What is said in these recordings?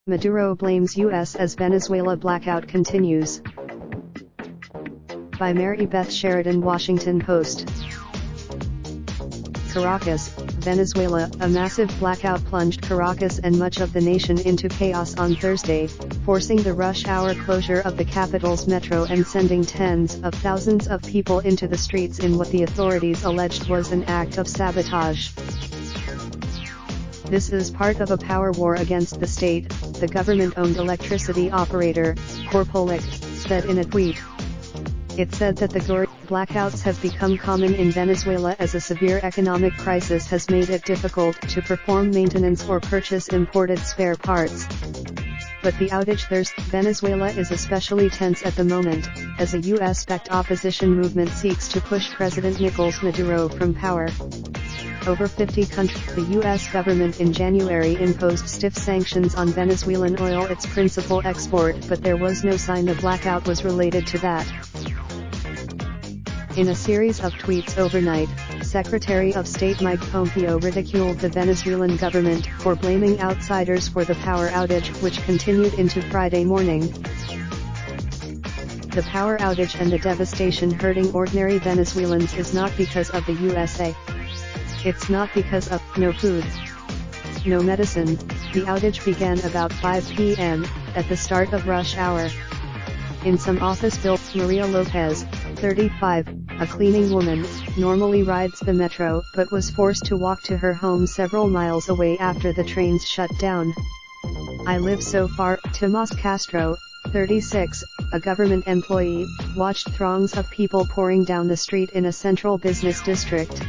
Maduro blames U.S. as Venezuela blackout continues. By Mary Beth Sheridan, Washington Post. Caracas, Venezuela. A massive blackout plunged Caracas and much of the nation into chaos on Thursday, forcing the rush hour closure of the capital's metro and sending tens of thousands of people into the streets in what the authorities alleged was an act of sabotage. This is part of a power war against the state, the government-owned electricity operator, Corpoelec, said in a tweet. It said that the blackouts have become common in Venezuela as a severe economic crisis has made it difficult to perform maintenance or purchase imported spare parts. But the outage Venezuela is especially tense at the moment, as a US-backed opposition movement seeks to push President Nicolas Maduro from power. Over 50 countries. The U.S. government in January imposed stiff sanctions on Venezuelan oil, its principal export, but there was no sign the blackout was related to that. In a series of tweets overnight, Secretary of State Mike Pompeo ridiculed the Venezuelan government for blaming outsiders for the power outage, which continued into Friday morning. The power outage and the devastation hurting ordinary Venezuelans is not because of the USA. It's not because of no food, no medicine. The outage began about 5 p.m., at the start of rush hour. In some office building, Maria Lopez, 35, a cleaning woman, normally rides the metro but was forced to walk to her home several miles away after the trains shut down. I live so far. Tomas Castro, 36, a government employee, watched throngs of people pouring down the street in a central business district.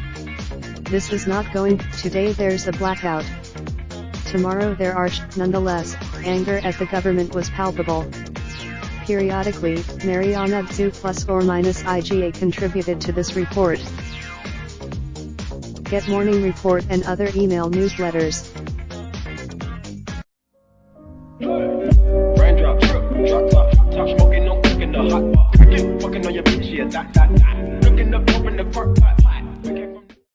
This is not going. Today there's a blackout. Tomorrow there are. Nonetheless, anger at the government was palpable. Periodically, Mariana Dzu ±IGA contributed to this report. Get Morning Report and other email newsletters. Raindrop, drop top smoking, no cooking the hot pot. Fucking on your bitch, yeah, that. Looking up, open the park pot.